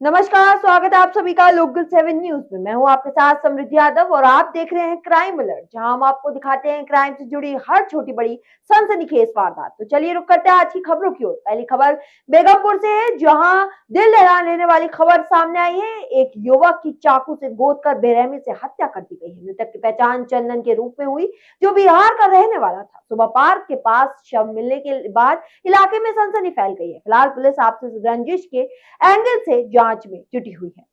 नमस्कार, स्वागत है आप सभी का लोकल 7 न्यूज में। मैं हूं आपके साथ समृद्धि यादव और आप देख रहे हैं क्राइम अलर्ट, जहां हम आपको दिखाते हैं क्राइम से जुड़ी हर छोटी बड़ी सनसनीखेज वारदात। तो चलिए रुक करते हैं आज की खबरों की ओर। पहली खबर बेगमपुर से है, जहां दिल दहला लेने वाली खबर सामने आई है। एक युवक की चाकू से गोद कर बेरहमी से हत्या कर दी गई है। मृतक की पहचान चंदन के रूप में हुई, जो बिहार का रहने वाला था। सुबह पार्क के पास शव मिलने के बाद इलाके में सनसनी फैल गई है। फिलहाल पुलिस आपसी रंजिश के एंगल से जांच में जुटी हुई है।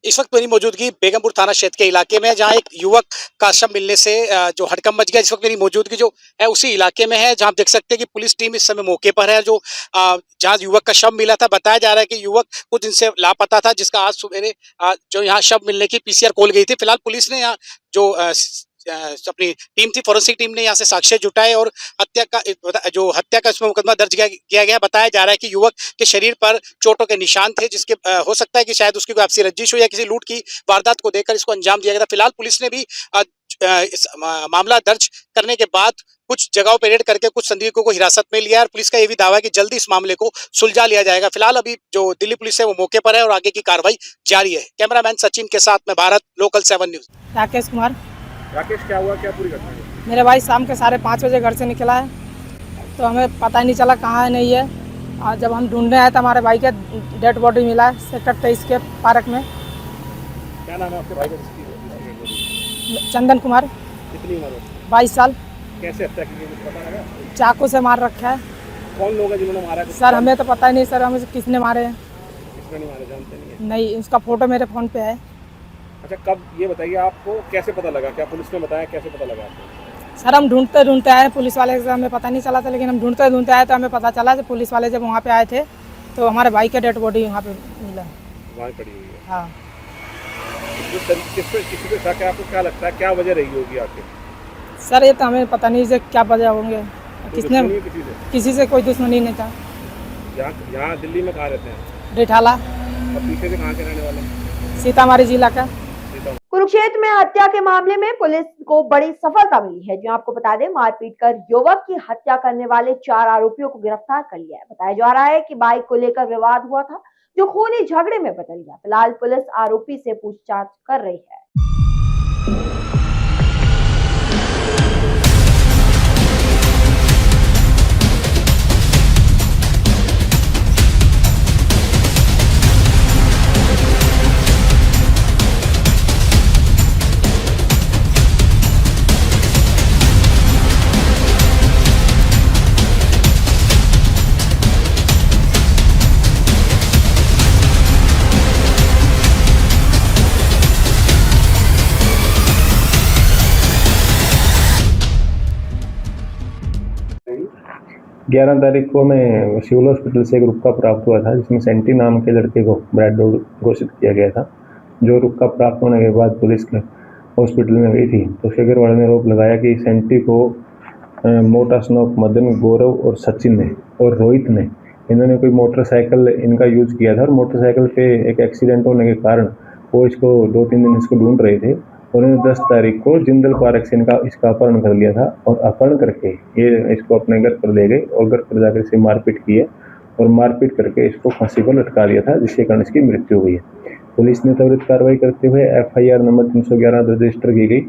इस वक्त मेरी मौजूदगी बेगमपुर थाना क्षेत्र के इलाके में है, जहां एक युवक का शव मिलने से जो हड़कंप मच गया। इस वक्त मेरी मौजूदगी जो है उसी इलाके में है, जहां आप देख सकते हैं कि पुलिस टीम इस समय मौके पर है। जो जहां युवक का शव मिला था, बताया जा रहा है कि युवक कुछ दिन से लापता था, जिसका आज सुबह जो यहाँ शव मिलने की पीसीआर कॉल गई थी। फिलहाल पुलिस ने यहाँ जो अपनी टीम थी, फोरेंसिक टीम ने यहाँ से साक्ष्य जुटाए और हत्या का इसमें मुकदमा दर्ज किया गया। बताया जा रहा है कि युवक के शरीर पर चोटों के निशान थे, जिसके हो सकता है कि शायद उसकी कोई आपसी रंजिश हो या किसी लूट की वारदात को देखकर इसको अंजाम दिया गया था। फिलहाल पुलिस ने भी इस मामला दर्ज करने के बाद कुछ जगहों पर रेड करके कुछ संदिग्धों को हिरासत में लिया और पुलिस का ये भी दावा है कि जल्दी इस मामले को सुलझा लिया जाएगा। फिलहाल अभी जो दिल्ली पुलिस है वो मौके पर है और आगे की कार्रवाई जारी है। कैमरामैन सचिन के साथ में भारत, लोकल 7 न्यूज। राकेश कुमार। राकेश, क्या हुआ, क्या पूरी घटना है? मेरे भाई शाम के 5:30 बजे घर से निकला है, तो हमें पता ही नहीं चला कहाँ है नहीं है। और जब हम ढूंढने आए तो हमारे भाई का डेड बॉडी मिला है सेक्टर 23 के पार्क में। क्या नाम है आपके भाई का? चंदन कुमार। कितनी उम्र है? 22 साल। कैसे हत्या की गई, कुछ पता लगा? चाकू से मार रखा है। कौन लोग हैं जिन्होंने मारा? सर हमें तो पता ही नहीं सर, हमें किसने मारे हैं। किसने नहीं मारे, जानते नहीं है? नहीं, उसका फोटो मेरे फ़ोन पे है। अच्छा, कब, ये बताइए, आपको कैसे पता लगा? क्या पुलिस ने बताया? कैसे पता लगा आपको? सर हम ढूंढते ढूंढते आए, पुलिस वाले से हमें पता नहीं चला था, लेकिन हम ढूंढते ढूंढते आए तो हमें पता चला कि पुलिस वाले जब वहाँ पे आए थे तो हमारे भाई का डेड बॉडी वहाँ पे मिला। वहाँ पड़ी हुई है? हाँ। किसी पे शक है आपको? क्या लगता है क्या वजह रही होगी आखिर? सर ये तो हमें पता नहीं से क्या वजह होंगे, किसने, किसी से कोई दुश्मनी नहीं था। यहाँ दिल्ली में कहाँ रहते हैं? रिठाला। और पीछे से कहाँ के रहने वाले हैं? सीतामढ़ी जिला का। कुरुक्षेत्र में हत्या के मामले में पुलिस को बड़ी सफलता मिली है, जो आपको बता दें मारपीट कर युवक की हत्या करने वाले 4 आरोपियों को गिरफ्तार कर लिया है। बताया जा रहा है कि बाइक को लेकर विवाद हुआ था, जो खूनी झगड़े में बदल गया। फिलहाल पुलिस आरोपी से पूछताछ कर रही है। ग्यारह तारीख को मैं सिविल हॉस्पिटल से एक रुक्का प्राप्त हुआ था, जिसमें सेंटी नाम के लड़के को ब्रेड घोषित किया गया था। जो रुक्का प्राप्त होने के बाद पुलिस के हॉस्पिटल में गई थी, तो फिगर वाले ने आरोप लगाया कि सेंटी को मोटा स्नोक मदन, गौरव और सचिन ने और रोहित ने, इन्होंने कोई मोटरसाइकिल इनका यूज़ किया था और मोटरसाइकिल पे एक एक्सीडेंट होने के कारण वो इसको 2-3 दिन इसको ढूंढ रहे थे। उन्होंने 10 तारीख को जिंदल पार्क से इसका अपहरण कर लिया था और अपहरण करके ये इसको अपने घर पर ले गए और घर पर जाकर इसे मारपीट की है और मारपीट करके इसको फांसी पर लटका दिया था, जिसके कारण इसकी मृत्यु हुई है। पुलिस ने त्वरित कार्रवाई करते हुए FIR नंबर 311 रजिस्टर की गई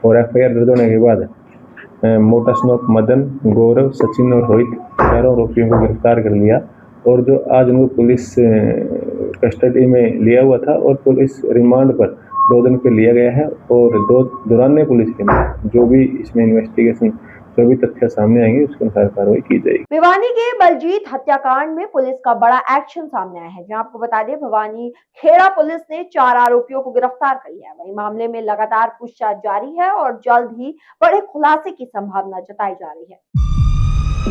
और FIR दर्ज होने के बाद मोटा स्नोक मदन, गौरव, सचिन और रोहित चारों आरोपियों को गिरफ्तार कर लिया और जो आज उनको पुलिस कस्टडी में लिया हुआ था और पुलिस रिमांड पर 2 दिन के लिया गया है और दौरान पुलिस के जो भी इसमें इन्वेस्टिगेशन जो भी तथ्य सामने आएंगे उसके अनुसार कार्रवाई की जाएगी। भिवानी के बलजीत हत्याकांड में पुलिस का बड़ा एक्शन सामने आया है, जहां आपको बता दें भिवानी खेड़ा पुलिस ने 4 आरोपियों को गिरफ्तार कर लिया है। वहीं मामले में लगातार पूछताछ जारी है और जल्द ही बड़े खुलासे की संभावना जताई जा रही है। कल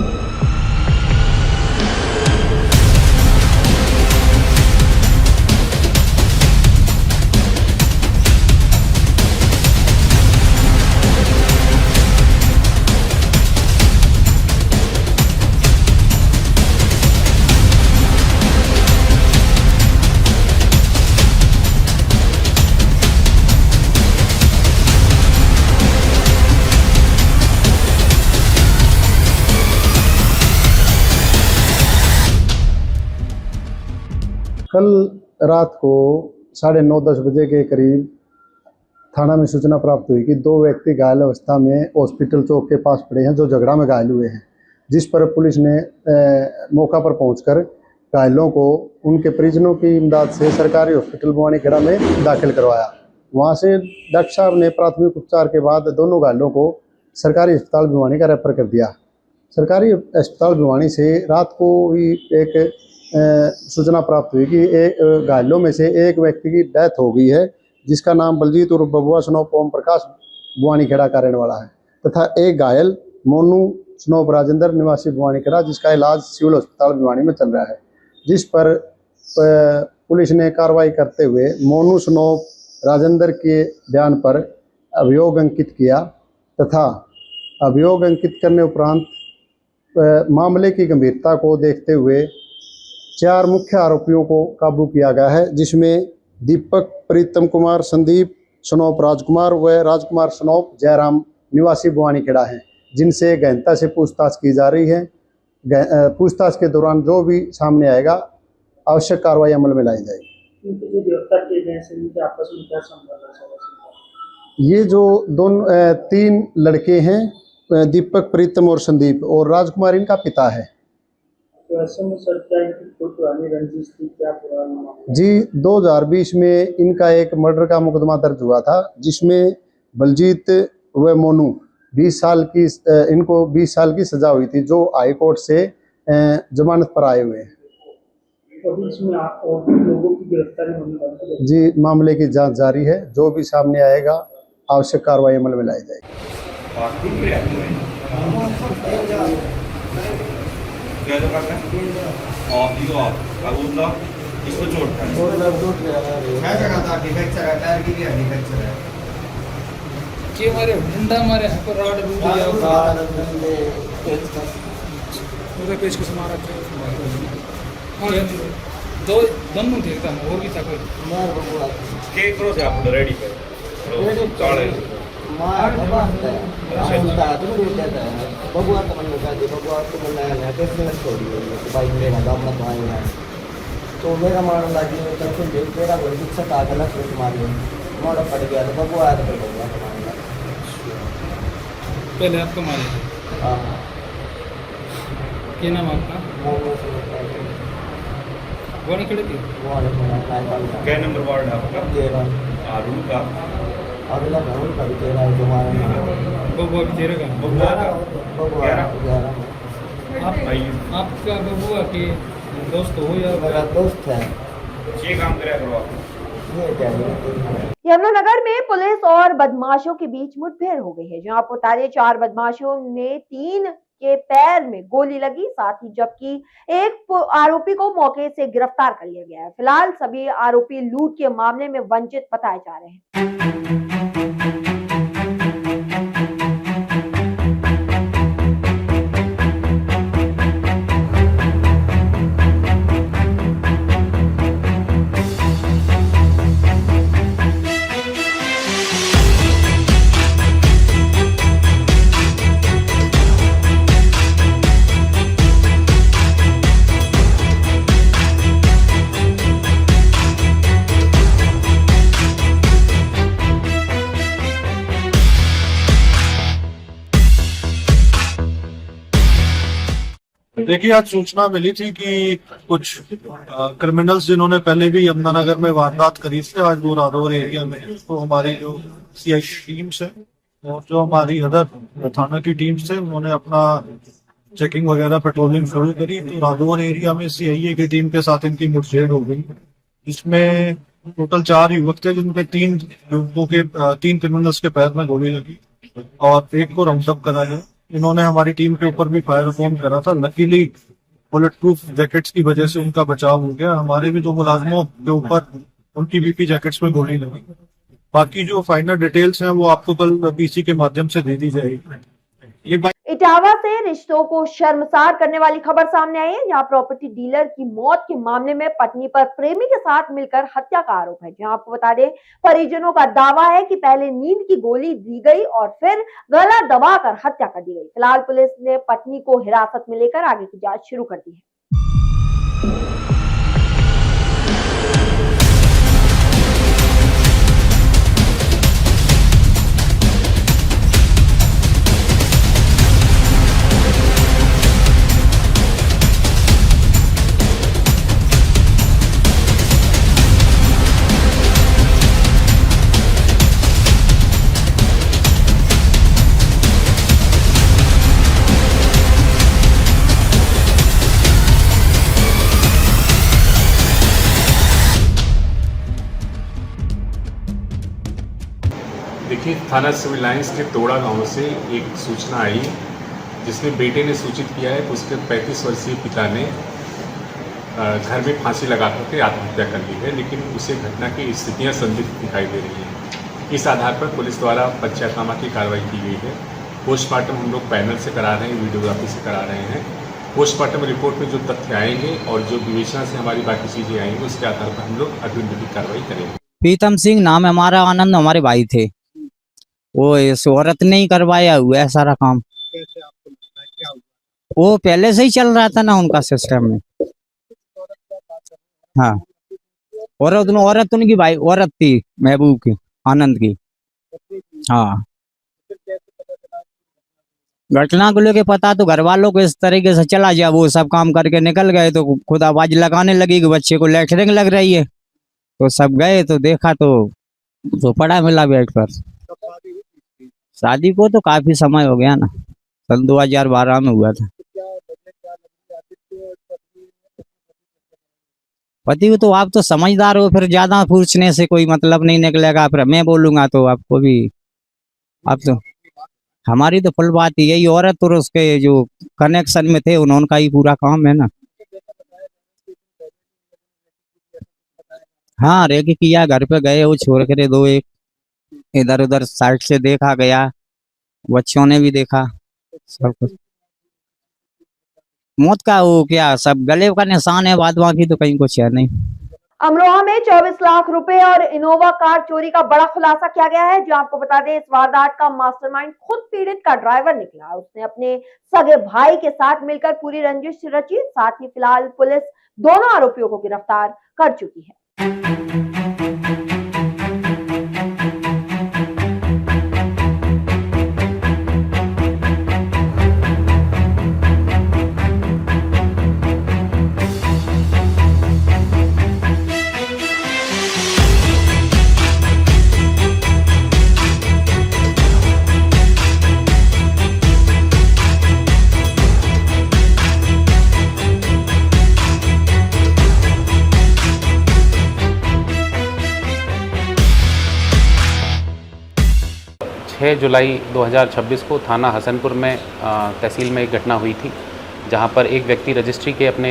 रात को 9:30-10 बजे के करीब थाना में सूचना प्राप्त हुई कि 2 व्यक्ति घायल अवस्था में हॉस्पिटल चौक के पास पड़े हैं, जो झगड़ा में घायल हुए हैं। जिस पर पुलिस ने मौका पर पहुंचकर घायलों को उनके परिजनों की इमदाद से सरकारी हॉस्पिटल भवानीखेड़ा में दाखिल करवाया। वहां से डॉक्टर साहब ने प्राथमिक उपचार के बाद दोनों घायलों को सरकारी अस्पताल भिवानी का रेफर कर दिया। सरकारी अस्पताल भिवानी से रात को ही एक सूचना प्राप्त हुई कि एक घायलों में से एक व्यक्ति की डेथ हो गई है, जिसका नाम बलजीत उर्फ बबुआ स्नोप ओम प्रकाश भवानीखेड़ा का रहने वाला है, तथा एक घायल मोनू स्नोप राजेंद्र निवासी भवानीखेड़ा, जिसका इलाज सिविल अस्पताल भिवानी में चल रहा है। जिस पर पुलिस ने कार्रवाई करते हुए मोनू स्नोप राजेंद्र के बयान पर अभियोग अंकित किया तथा अभियोग अंकित करने उपरांत मामले की गंभीरता को देखते हुए 4 मुख्य आरोपियों को काबू किया गया है, जिसमें दीपक प्रीतम कुमार, संदीप स्नोप राजकुमार व राजकुमार स्नोप जयराम निवासी भवानीखेड़ा हैं, जिनसे गहनता से पूछताछ की जा रही है। पूछताछ के दौरान जो भी सामने आएगा आवश्यक कार्रवाई अमल में लाई जाएगी। ये जो 3 लड़के हैं, दीपक प्रीतम और संदीप, और राजकुमार इनका पिता है। जी 2020 में इनका एक मर्डर का मुकदमा दर्ज हुआ था, जिसमें बलजीत व मोनू 20 साल की इनको 20 साल की सजा हुई थी, जो हाई कोर्ट से जमानत पर आए हुए हैं। जी मामले की जांच जारी है, जो भी सामने आएगा आवश्यक कार्रवाई अमल में लाई जाएगी। इसको छोड़ता है मुंडा मारे रॉड पूरे पेज को समा रखे दो दोनों थे एकदम और भी था कोई के करो से आप रेडी करो चाले मार बबुआ तो मन का बबुआ तो मन है कैसे छोड़ी भाई मेरा दाम मत आएगा तो मेरा मान लगी तब तो देख तेरा कोई शिक्षक आ गलत सोच मारी मोड़ा पड़ गया तो बबुआ आया तो बबुआ पहले आपको मारे। हाँ क्या नाम आपका? भवानीखेड़ा की क्या नंबर वार्ड है आपका? 13। आरू का अगला गाँव का भी 13 है जो हमारा बबुआ भी 13 का बबुआ 11। आपका बबुआ के दोस्त हो या? मेरा दोस्त है। ये काम करे करो आप। यमुनानगर में पुलिस और बदमाशों के बीच मुठभेड़ हो गई है, जहां आपको बता दें 4 बदमाशों ने 3 के पैर में गोली लगी, साथ ही जबकि एक आरोपी को मौके से गिरफ्तार कर लिया गया है। फिलहाल सभी आरोपी लूट के मामले में वंचित बताए जा रहे हैं। देखिए, आज सूचना मिली थी कि कुछ क्रिमिनल्स जिन्होंने पहले भी यमुनानगर में वारदात करी थी, आज वो रादौर एरिया में, तो हमारी जो सीआई टीम्स है और जो हमारी अदर थाना की टीम्स है, उन्होंने अपना चेकिंग वगैरह पेट्रोलिंग शुरू करी। तो रादौर एरिया में सीआईए की टीम के साथ इनकी मुठभेड़ हो गई। इसमें टोटल 4 युवक थे, जिनमें 3 युवकों के 3 क्रिमिनल्स के पैर में गोली लगी और एक को राउंड अप करा गया। इन्होंने हमारी टीम के ऊपर भी फायर परफॉर्म करा था। लकीली बुलेट प्रूफ जैकेट्स की वजह से उनका बचाव हो गया। हमारे भी 2 मुलाजमों के ऊपर उनकी बीपी जैकेट्स में गोली लगी। बाकी जो फाइनल डिटेल्स हैं वो आपको कल पीसी के माध्यम से दे दी जाएगी। ये इटावा से रिश्तों को शर्मसार करने वाली खबर सामने आई है, जहां प्रॉपर्टी डीलर की मौत के मामले में पत्नी पर प्रेमी के साथ मिलकर हत्या का आरोप है। जहां आपको बता दें, परिजनों का दावा है कि पहले नींद की गोली दी गई और फिर गला दबाकर हत्या कर दी गई। फिलहाल पुलिस ने पत्नी को हिरासत में लेकर आगे की जांच शुरू कर दी है। देखिए, थाना सिविल लाइंस के तोड़ा गांव से एक सूचना आई जिसमें बेटे ने सूचित किया है कि उसके 35 वर्षीय पिता ने घर में फांसी लगा करके आत्महत्या कर ली है, लेकिन उसे घटना की स्थितियां संदिग्ध दिखाई दे रही हैं। इस आधार पर पुलिस द्वारा पंचनामा की कार्रवाई की गई है। पोस्टमार्टम हम लोग पैनल से करा रहे हैं, वीडियोग्राफी से करा रहे हैं। पोस्टमार्टम रिपोर्ट में जो तथ्य आएंगे और जो विवेचना से हमारी बाकी चीज़ें आएंगी, उसके आधार पर हम लोग अग्रिम विधिक कार्रवाई करेंगे। प्रीतम सिंह नाम है हमारा, आनंद हमारे भाई थे। वो इस औरत ने ही करवाया हुआ है सारा काम। वो पहले से ही चल रहा था ना उनका सिस्टम में। हाँ, औरत उनकी भाई औरत थी, महबूब की, आनंद की। हाँ, घटना को लेके पता तो घर वालों को इस तरीके से चला जा, वो सब काम करके निकल गए तो खुद आवाज लगाने लगी कि बच्चे को लेटरिंग लग रही है। तो सब गए तो देखा तो पड़ा मिला बेड पर। शादी को तो काफी समय हो गया ना, सन 2012 में हुआ था। पति को तो आप तो समझदार हो, फिर ज्यादा पूछने से कोई मतलब नहीं निकलेगा। फिर मैं बोलूंगा तो आपको भी, आप तो हमारी तो फुल बात ही यही, औरत और उसके जो कनेक्शन में थे उनका ही पूरा काम है ना। हाँ, रेकी किया, घर पे गए, वो छोड़ कर दो, एक इधर उधर साइड से देखा गया, बच्चों ने भी देखा, सब कुछ। मौत का वो क्या सब गले का निशान है, बाद बाकी तो कहीं कुछ है नहीं। अमरोहा में 24 लाख रुपए और इनोवा कार चोरी का बड़ा खुलासा किया गया है। जो आपको बता दें, इस वारदात का मास्टरमाइंड खुद पीड़ित का ड्राइवर निकला। उसने अपने सगे भाई के साथ मिलकर पूरी रंजिश रची। साथ ही फिलहाल पुलिस दोनों आरोपियों को गिरफ्तार कर चुकी है। 6 जुलाई 2026 को थाना हसनपुर में तहसील में एक घटना हुई थी, जहां पर एक व्यक्ति रजिस्ट्री के अपने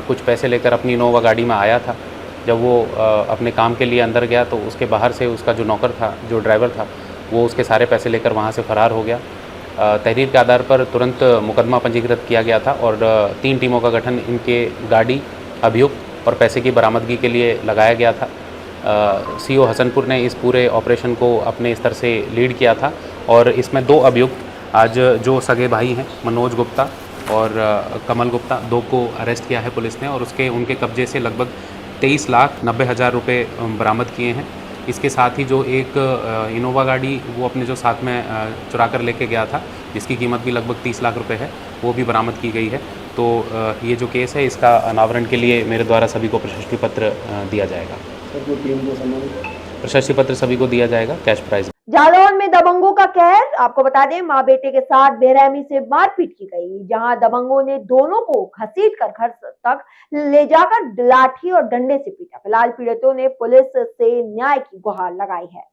कुछ पैसे लेकर अपनी इनोवा गाड़ी में आया था। जब वो अपने काम के लिए अंदर गया तो उसके बाहर से उसका जो नौकर था, जो ड्राइवर था, वो उसके सारे पैसे लेकर वहां से फरार हो गया। तहरीर के आधार पर तुरंत मुकदमा पंजीकृत किया गया था और 3 टीमों का गठन इनके गाड़ी, अभियुक्त और पैसे की बरामदगी के लिए लगाया गया था। सीओ हसनपुर ने इस पूरे ऑपरेशन को अपने स्तर से लीड किया था और इसमें 2 अभियुक्त आज जो सगे भाई हैं, मनोज गुप्ता और कमल गुप्ता, 2 को अरेस्ट किया है पुलिस ने और उनके कब्जे से लगभग 23,90,000 रुपये बरामद किए हैं। इसके साथ ही जो एक इनोवा गाड़ी वो अपने जो साथ में चुरा कर लेके गया था, जिसकी कीमत भी लगभग 30 लाख रुपए है, वो भी बरामद की गई है। तो ये जो केस है, इसका अनावरण के लिए मेरे द्वारा सभी को प्रशस्ति पत्र दिया जाएगा। प्रशस्ति पत्र सभी को दिया जाएगा, कैश प्राइज। जालौन में दबंगों का कहर। आपको बता दें, मां बेटे के साथ बेरहमी से मारपीट की गई, जहां दबंगों ने दोनों को घसीटकर घर तक ले जाकर लाठी और डंडे से पीटा। फिलहाल पीड़ितों ने पुलिस से न्याय की गुहार लगाई है।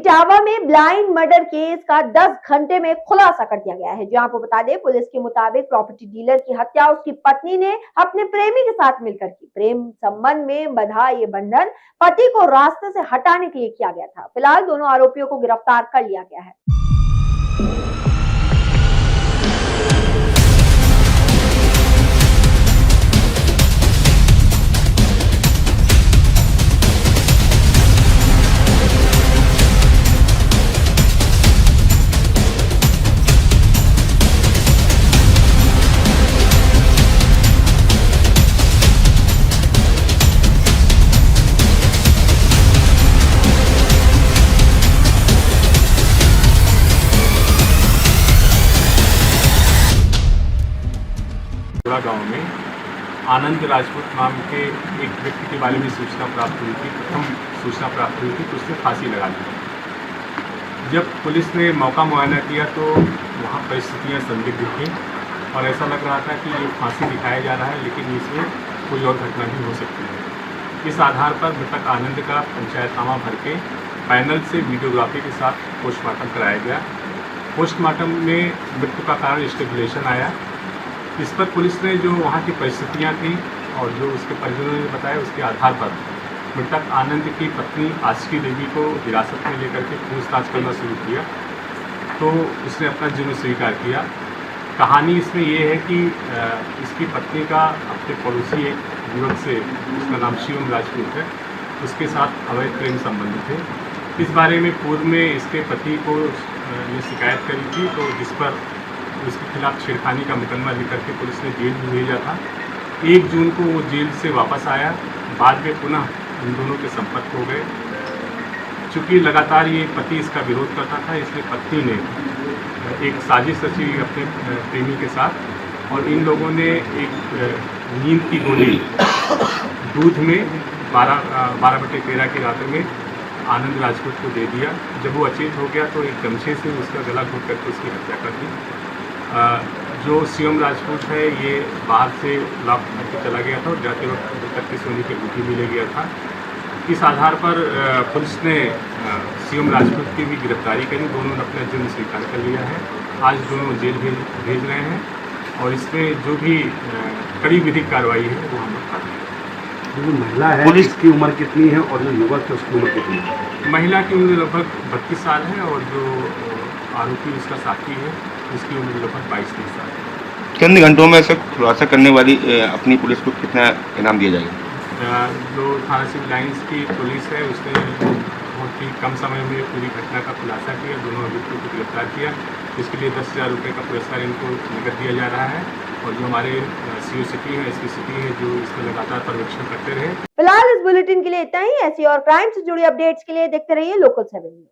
इटावा में ब्लाइंड मर्डर केस का 10 घंटे में खुलासा कर दिया गया है। जो आपको बता दें, पुलिस के मुताबिक प्रॉपर्टी डीलर की हत्या उसकी पत्नी ने अपने प्रेमी के साथ मिलकर की। प्रेम संबंध में बंधा ये बंधन पति को रास्ते से हटाने के लिए किया गया था। फिलहाल दोनों आरोपियों को गिरफ्तार कर लिया गया है। गांव में आनंद राजपूत नाम के एक व्यक्ति के बारे में सूचना प्राप्त हुई थी। प्रथम सूचना प्राप्त हुई थी तो उसने फांसी लगा दी। जब पुलिस ने मौका मुआयना किया तो वहाँ परिस्थितियाँ संदिग्ध थी और ऐसा लग रहा था कि ये फांसी दिखाया जा रहा है, लेकिन इसमें कोई और घटना भी हो सकती है। इस आधार पर मृतक आनंद का पंचायतनामा भर के पैनल से वीडियोग्राफी के साथ पोस्टमार्टम कराया गया। पोस्टमार्टम में मृत्यु का कारण स्ट्रैंगुलेशन आया। इस पर पुलिस ने जो वहाँ की परिस्थितियाँ थी और जो उसके परिजनों ने बताया, उसके आधार पर मृतक आनंद की पत्नी आशिकी देवी को हिरासत में लेकर के पूछताछ करना शुरू किया तो उसने अपना जुर्म स्वीकार किया। कहानी इसमें ये है कि इसकी पत्नी का अपने पड़ोसी एक युवक से, उसका नाम शिवम राजपूत है, उसके साथ अवैध प्रेम संबंध थे। इस बारे में पूर्व में इसके पति को ये शिकायत करी थी, तो जिस पर उसके खिलाफ छेड़खानी का मुकदमा लेकर के पुलिस ने जेल भी भेजा था। 1 जून को वो जेल से वापस आया। बाद में पुनः इन दोनों के संपर्क हो गए। चूँकि लगातार ये पति इसका विरोध करता था, इसलिए पत्नी ने एक साजिश रची अपने प्रेमी के साथ और इन लोगों ने एक नींद की गोली दूध में 12/13 की रात में आनंद राजपूत को दे दिया। जब वो अचेत हो गया तो एक गमछे से उसका गला घोट करके उसकी हत्या कर दी। जो शिवम राजपूत है ये बाहर से लॉक करके चला गया था और जाते वक्त तक की सोने की अंगूठी भी ले गया था। इस आधार पर पुलिस ने शिवम राजपूत की भी गिरफ्तारी करी। दोनों ने अपना जुर्म स्वीकार कर लिया है। आज दोनों जेल भेज रहे हैं और इसमें जो भी कड़ी विधिक कार्रवाई है वो हम लोग कर रहे हैं। जो महिला है पुलिस की उम्र कितनी है और जो युवक है उसकी उम्र कितनी है? महिला की उम्र लगभग 32 साल है और जो आरोपी उसका साथी है उसकी उम्र लगभग 22-23 साल है। चंद घंटों में से खुलासा करने वाली अपनी पुलिस को कितना इनाम दिया जाएगा? जो थाना सिविल लाइन्स की पुलिस है उसने बहुत ही कम समय में पूरी घटना का खुलासा किया, दोनों अभियुक्तों को गिरफ्तार किया। इसके लिए 10,000 रुपये का पुरस्कार इनको नकद दिया जा रहा है और जो हमारे सीओ सिटी है, एसपी सिटी है, जो इसका लगातार पर्यवेक्षण करते रहे। फिलहाल इस बुलेटिन के लिए इतना ही। ऐसी और क्राइम से जुड़ी अपडेट्स के लिए देखते रहिए लोकल 7 न्यूज।